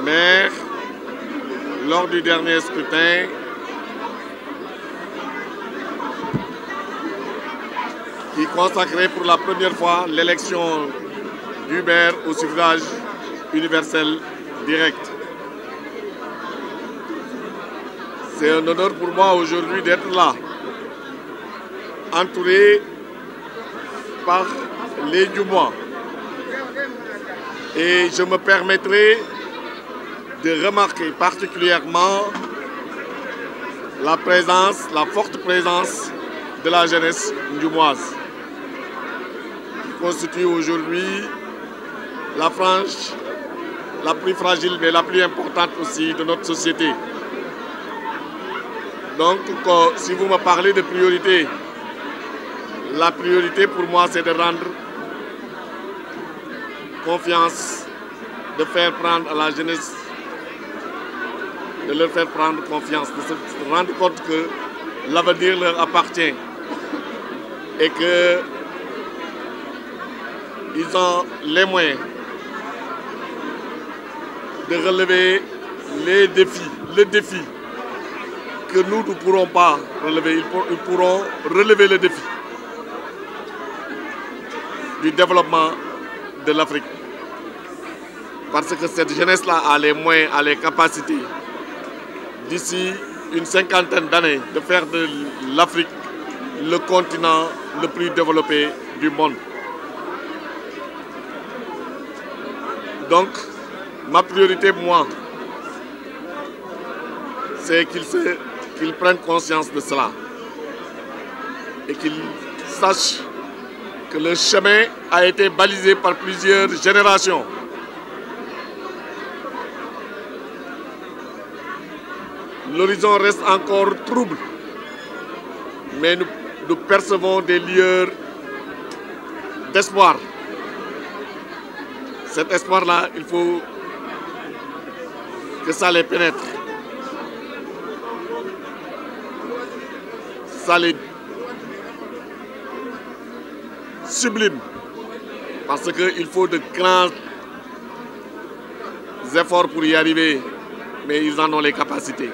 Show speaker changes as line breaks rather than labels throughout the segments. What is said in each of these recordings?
Mais lors du dernier scrutin, qui consacrait pour la première fois l'élection du maire au suffrage universel direct. C'est un honneur pour moi aujourd'hui d'être là, entouré par les Ndjoumois. Et je me permettrai de remarquer particulièrement la forte présence de la jeunesse ndjoumoise, qui constitue aujourd'hui la frange la plus fragile mais la plus importante aussi de notre société. Donc, si vous me parlez de priorité, la priorité pour moi c'est de rendre confiance, de faire prendre à la jeunesse, de leur faire prendre confiance, de se rendre compte que l'avenir leur appartient et qu'ils ont les moyens de relever les défis, que nous ne pourrons pas relever. Ils pourront relever le défi du développement de l'Afrique. Parce que cette jeunesse-là a les moyens, a les capacités, d'ici une cinquantaine d'années, de faire de l'Afrique le continent le plus développé du monde. Donc, ma priorité, moi, c'est qu'ils prennent conscience de cela et qu'ils sachent que le chemin a été balisé par plusieurs générations. L'horizon reste encore trouble, mais nous percevons des lueurs d'espoir. Cet espoir-là, il faut que ça les pénètre. Ça les sublime. Parce qu'il faut de grands efforts pour y arriver, mais ils en ont les capacités.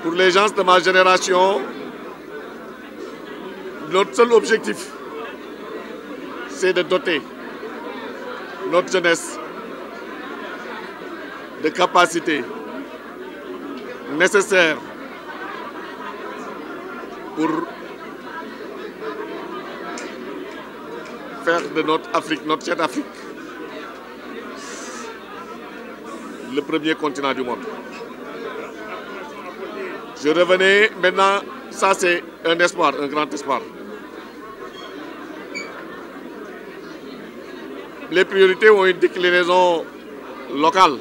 Pour les gens de ma génération, notre seul objectif, c'est de doter notre jeunesse de capacités nécessaires pour faire de notre Afrique, notre chère Afrique, le premier continent du monde. Je revenais maintenant, ça c'est un espoir, un grand espoir. Les priorités ont une déclinaison locale,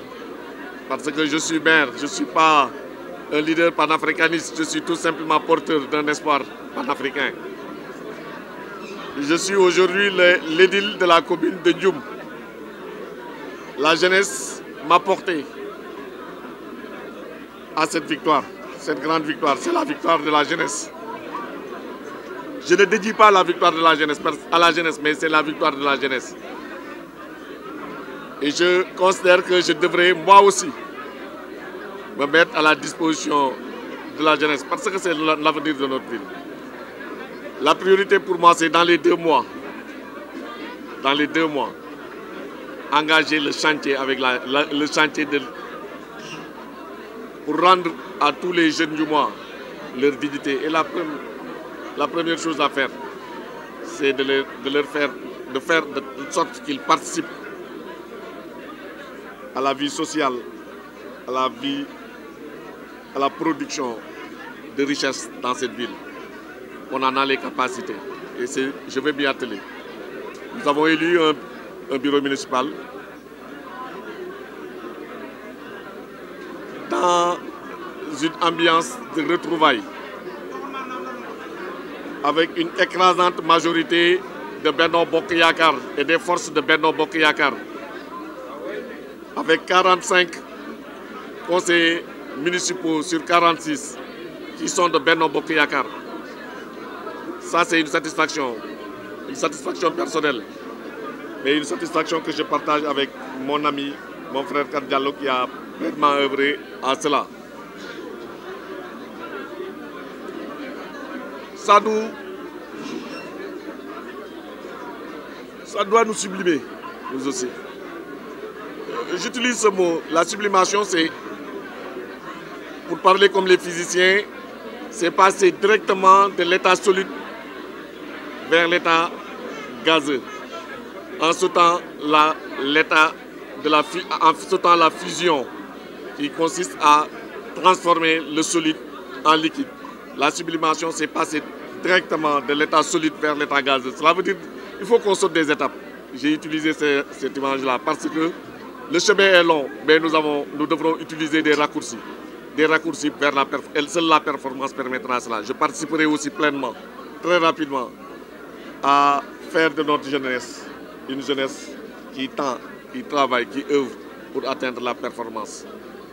parce que je suis maire, je ne suis pas un leader panafricaniste, je suis tout simplement porteur d'un espoir panafricain. Je suis aujourd'hui l'édile de la commune de Ndioum. La jeunesse m'a porté à cette victoire, cette grande victoire, c'est la victoire de la jeunesse. Je ne dédie pas la victoire de la jeunesse à la jeunesse, mais c'est la victoire de la jeunesse. Et je considère que je devrais, moi aussi, me mettre à la disposition de la jeunesse, parce que c'est l'avenir de notre ville. La priorité pour moi, c'est dans les 2 mois, engager le chantier avec le chantier pour rendre à tous les jeunes du mois leur dignité. Et la première chose à faire, c'est de faire de sorte qu'ils participent à la vie sociale, à la production de richesses dans cette ville. On en a les capacités et je vais m'y atteler. Nous avons élu un bureau municipal dans une ambiance de retrouvailles avec une écrasante majorité de Benno Bokk Yakaar et des forces de Benno Bokk Yakaar, avec 45 conseillers municipaux sur 46 qui sont de Benno Bokk Yakaar. Ça, c'est une satisfaction personnelle. mais une satisfaction que je partage avec mon ami, mon frère Kar Diallo, qui a pleinement œuvré à cela. Ça doit nous sublimer, nous aussi. J'utilise ce mot, la sublimation, c'est, pour parler comme les physiciens, c'est passer directement de l'état solide vers l'état gazeux, en sautant la fusion qui consiste à transformer le solide en liquide. La sublimation, c'est passer directement de l'état solide vers l'état gazeux. Cela veut dire qu'il faut qu'on saute des étapes. J'ai utilisé cette image-là parce que le chemin est long, mais nous devrons utiliser des raccourcis. Des raccourcis vers la performance. Seule la performance permettra cela. Je participerai aussi pleinement, très rapidement, à faire de notre jeunesse une jeunesse qui tend, qui travaille, qui œuvre pour atteindre la performance.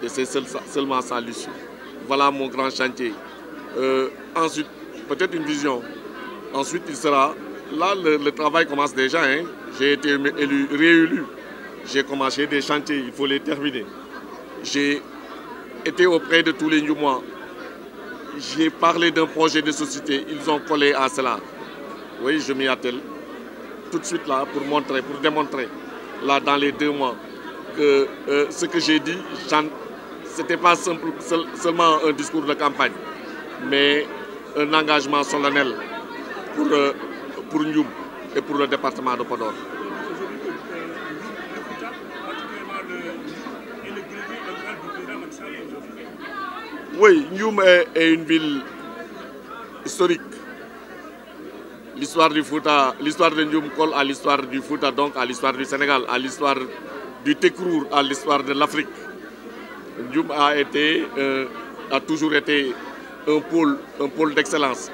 Et c'est seulement ça l'issue. Voilà mon grand chantier. Ensuite, peut-être une vision. Ensuite, il sera... Là, le travail commence déjà. Hein. J'ai été réélu. J'ai commencé des chantiers, il faut les terminer. J'ai été auprès de tous les Ndjoumois. J'ai parlé d'un projet de société. Ils ont collé à cela. Oui, je m'y attelle tout de suite là pour montrer, pour démontrer, là dans les 2 mois, que ce que j'ai dit, ce n'était pas seulement un discours de campagne, mais un engagement solennel pour Ndioum et pour le département de Podor. Oui, Ndioum est une ville historique. L'histoire du Fouta, l'histoire de Ndioum colle à l'histoire du Fouta, donc à l'histoire du Sénégal, à l'histoire du Tekrour, à l'histoire de l'Afrique. Ndioum a toujours été un pôle d'excellence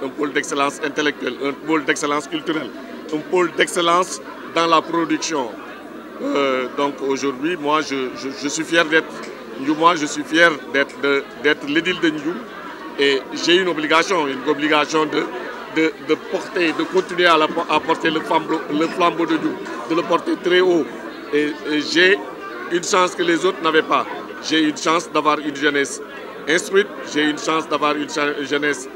intellectuelle, un pôle d'excellence culturelle, un pôle d'excellence dans la production. Donc aujourd'hui, moi, je suis fier d'être Ndjoumois, je suis fier d'être l'édile de Ndioum, et j'ai une obligation de porter, de continuer à porter le flambeau de Ndioum, de le porter très haut. Et j'ai une chance que les autres n'avaient pas. J'ai une chance d'avoir une jeunesse instruite, j'ai une chance d'avoir une jeunesse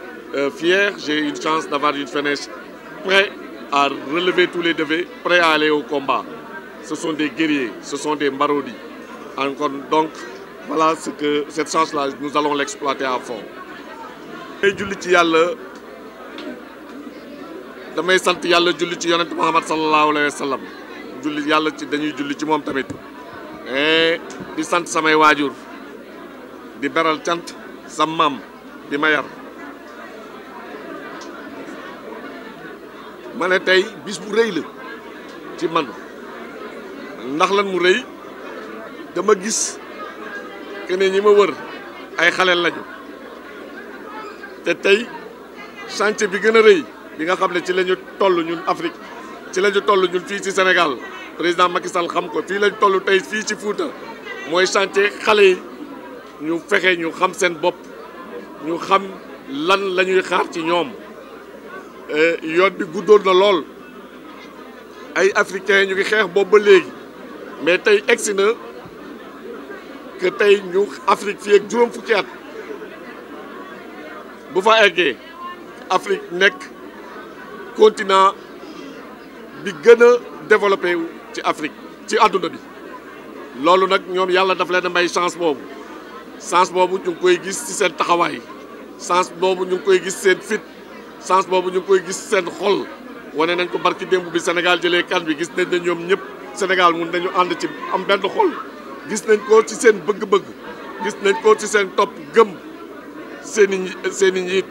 fière, j'ai une chance d'avoir une jeunesse prête à relever tous les défis, prêt à aller au combat. Ce sont des guerriers, ce sont des maraudis. Donc, voilà cette chance-là, nous allons l'exploiter à fond. damay sant yàlla julli ci yonent Muhammad sallallahu alayhi wa sallam julli yàlla ci dañuy julli ci moom tamit di sant samay waajur di beral cant sa maam di ma yar ma ne tey bis bu rëy la ci man ndax lan mu rëy dama gis que ne ñi ma wër ay xale lañu te tey chantier bi gën a rëy bi nga xam ne ci la ñu toll ñun Afrique ci la ñu toll ñun fii ci Sénégal président Macky Sall xam ko fii lañ toll tey fii ci Fouta mooy chantier xale yi ñu fexe ñu xam seen bopp ñu xam lan la ñuy xaar ci ñoom yoon bi guddoon na lool ay africains ñu ngi xeex boobu ba léegi mais tey egsi na que tey ñu Afrique fii ak juróom fukki at bu fa eggee Afrique nekk continent bi gën a développé ci Afrique ci àdduna bi loolu nag ñoom yàlla daf leen a may chance boobu ñu ngi koy gis ci seen taxawaay chance boobu ñu ngi koy gis seen fit chance boobu ñu ngi koy gis seen xol wane nañ ko barki démb bi Sénégal jëlee kan bi gis nañ ne ñoom ñëpp Sénégal mun nañu ànd ci am benn xol gis nañ ko ci seen bëgg-bëgg gis nañ ko ci seen topp gëm seeni njiit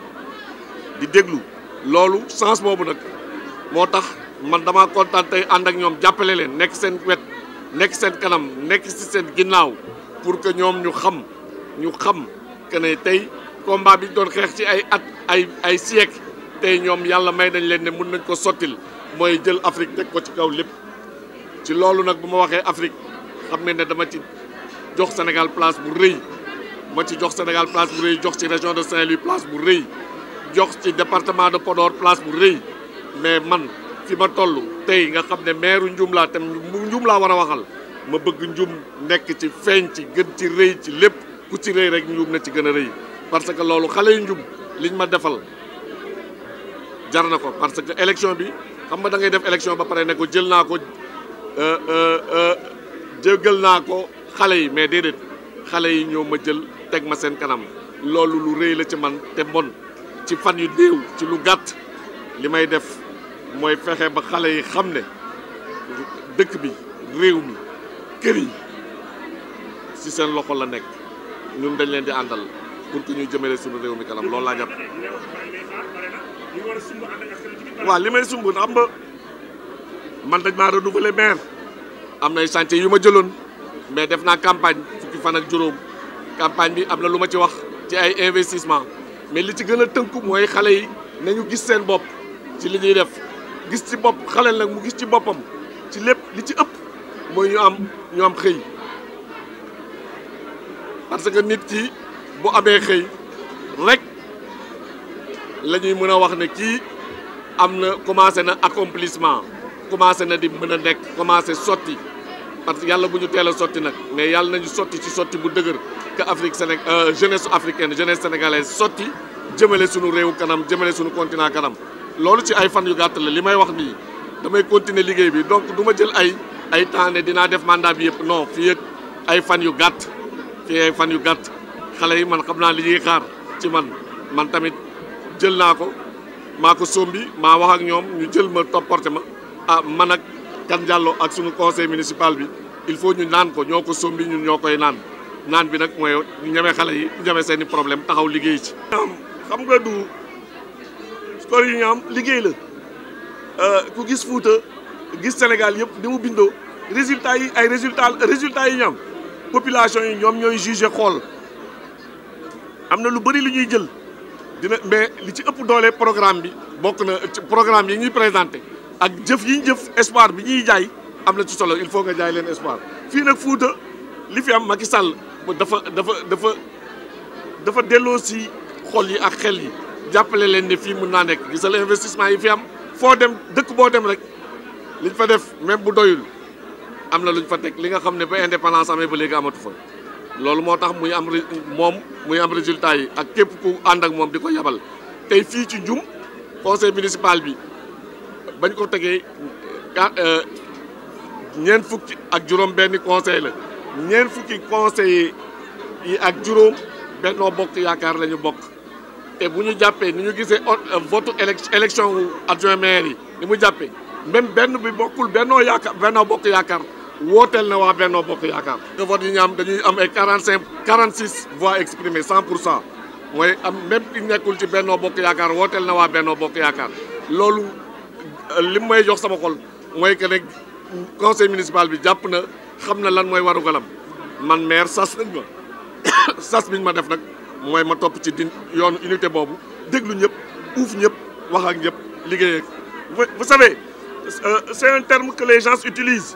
di déglu loolu chance boobu nag moo tax man dama kontaan tey ànd ak ñoom jàppale leen nekk seen wet nekk seen kanam nekk ci seen ginnaaw pour que ñoom ñu xam que ne tey combat bi doon xeex ci ay at ay siècle tey ñoom yàlla may nañ leen ne mun nañ ko sottil mooy jël Afrique teg ko ci kaw lépp ci loolu nag bu ma waxee Afrique xam ne dama ci jox Sénégal place bu rëy ma ci jox Sénégal place bu rëy jox ci région de Saint-Louis place bu rëy jox ci département de Podor place bu rëy mais man fi ma toll tey nga xam ne maire Ndioum laa tam Ndioum laa war a waxal ma bëgg Ndioum nekk ci feeñ ci gën ci rëy ci lépp ku ci rëy rek Ndioum na ci gën a rëy parce que loolu xale yu Ndioum liñ ma defal jar na ko parce que élection bi xam nga da ngay def élection ba pare ne ko jël naa ko jégal naa ko xale yi mais déedéet xale yi ñoo ma jël teg ma seen kanam loolu lu rëy la ci man te mbon ci fan yu néew ci lu gàtt li may def mooy fexe ba xale yi xam ne dëkk bi réew mi kër yi ci seen loxo la nekk ñun dañ leen di àndal pour que ñu jëmale suñu réew mi kanam loolu laa jàpp. waaw li may sumb xam nga man dañ maa renouveler maire am nay chantier yu ma jëloon mais def naa campagne fukki fan ak juróom campagne bi am na lu ma ci wax ci ay investissement mais li ci gën a tënku mooy xale yi nañu gis seen bopp ci li ñuy def gis ci bopp xale nag mu gis ci boppam ci lépp li ci ëpp mooy ñu am xëy parce que nit ki bu amee xëy rek la ñuy mën a wax ne kii am na commencé na accomplissement commencé na di mën a nekk commencé sotti parce que yàlla bu ñu teel a sotti nag mais yàlla nañu sotti ci sotti bu dëgër que Afrique jeunesse africaine jeunesse sénégalaise sotti jëmale suñu réew kanam jëmale suñu continent kanam loolu ci ay fan yu gàtt la li may wax nii damay continuer liggéey bi donc du ma jël ay temps ne dinaa def mandat bi yëpp non fii ak ay fan yu gàtt xale yi man xam naa li ñuy xaar ci man tamit jël naa ko maa ko sombi maa wax ak ñoom ñu jël ma topporté ma man ak Kane Diallo ak suñu conseil municipal bi il faut ñu naan ko ñoo ko sombi ñun ñoo koy naan bi nag mooy ñu ñeme xale yi ñu ñeme seeni problème taxaw liggéey ci. xam nga du score yi ñu am liggéey la ku gis Fouta gis Sénégal yëpp ni mu bindoo résultats yi ay résultats yi ñu am population yi ñoom ñooy jugé xool am na lu bëri lu ñuy jël mais li ci ëpp doole programme bi bokk na ci programme yi ñuy présenté ak jëf yi ñu jëf espoir bi ñuy jaay am na ci solo il faut nga jaay leen espoir fii nag Fouta li fi am Macky Sall dafa delloo si xol yi ak xel yi jàppale leen ne fii mun naa nekk gisal investissement yi fi am foo dem dëkk boo dem rek liñ fa def même bu doyul am na luñ fa teg li nga xam ne ba indépendance amee ba léegi amatu fa loolu moo tax muy am résultat yi ak képp ku ànd ak moom di ko yabal tey fii ci Ndioum conseil municipal bi bañ ko tegee ñeent fukki ak juróom benn conseil la ñeent fukki conseillers yi ak juróom Benno Bokk Yaakaar la ñu bokk te bu ñu jàppee ni ñu gisee vote élection adjoint maire yi ni mu jàppee même benn bi bokkul Benno Bokk Yaakaar wooteel na waa Benno Bokk Yaakaar. te vote yi ñu am dañuy am ay 46 voix exprimées 100% mooy am même ki nekkul ci Benno Bokk Yaakaar wooteel na waa Benno Bokk Yaakaar loolu li may jox sama xol mooy que ne conseil municipal bi jàpp na xam na lan mooy warugalam man maire sas nañ ma sas biñ ma def nag mooy ma topp ci yoonu unité boobu déglu ñëpp uuf ñëpp wax ak ñëpp liggéey ak vous savez c'est un terme que les gens utilisent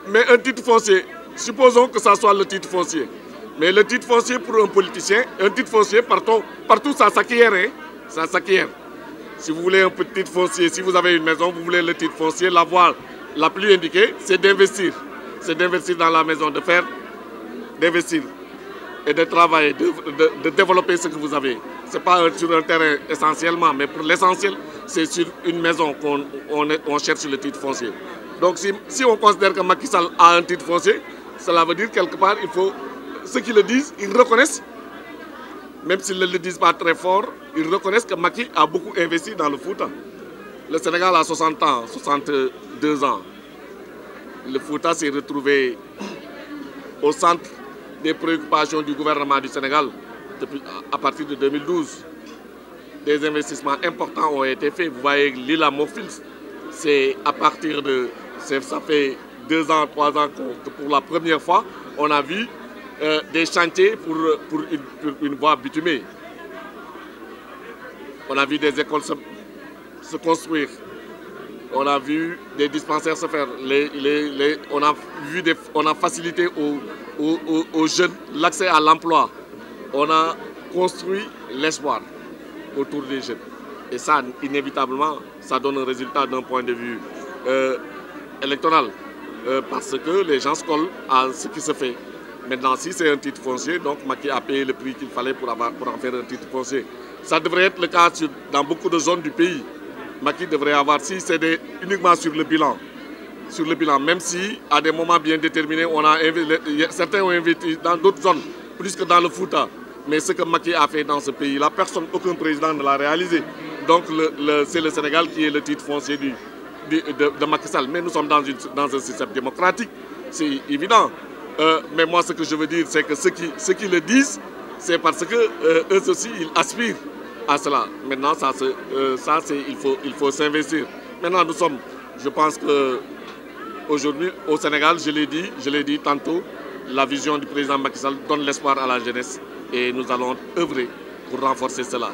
mais un titre foncier supposons que ça soit le titre foncier mais le titre foncier pour un politicien un titre foncier partout ça s'acquiert hein, ça s'acquiert. Si vous voulez un petit titre foncier, si vous avez une maison, vous voulez le titre foncier, la voie la plus indiquée, c'est d'investir. C'est d'investir dans la maison, d'investir et de travailler, de développer ce que vous avez. Ce n'est pas sur un terrain essentiellement, mais pour l'essentiel, c'est sur une maison qu'on cherche le titre foncier. Donc si on considère que Macky Sall a un titre foncier, cela veut dire quelque part, il faut, ceux qui le disent, ils reconnaissent, même s'ils ne le disent pas très fort, ils reconnaissent que Macky a beaucoup investi dans le Fouta. Le Sénégal a 60 ans, 62 ans. Le Fouta s'est retrouvé au centre des préoccupations du gouvernement du Sénégal à partir de 2012. Des investissements importants ont été faits. Vous voyez l'île à Morphils, c'est à partir de... Ça fait 2 ans, 3 ans que pour la première fois, on a vu des chantiers pour une voie bitumée. On a vu des écoles se construire. On a vu des dispensaires se faire. On a facilité aux jeunes l'accès à l'emploi. On a construit l'espoir autour des jeunes. Et ça, inévitablement, ça donne un résultat d'un point de vue électoral. Parce que les gens se collent à ce qui se fait. Maintenant, si c'est un titre foncier, donc Macky a payé le prix qu'il fallait pour en faire un titre foncier. Ça devrait être le cas dans beaucoup de zones du pays. Macky devrait avoir, si c'est uniquement sur le bilan, même si à des moments bien déterminés, certains ont investi dans d'autres zones, plus que dans le Fouta. Mais ce que Macky a fait dans ce pays-là, aucun président ne l'a réalisé. Donc c'est le Sénégal qui est le titre foncier de Macky Sall. Mais nous sommes dans un système démocratique, c'est évident. Mais moi, ce que je veux dire, c'est que ceux qui le disent, c'est parce qu'eux aussi, ils aspirent à cela. Maintenant, il faut s'investir. Maintenant, je pense qu'aujourd'hui, au Sénégal, je l'ai dit tantôt, la vision du président Macky Sall donne l'espoir à la jeunesse et nous allons œuvrer pour renforcer cela.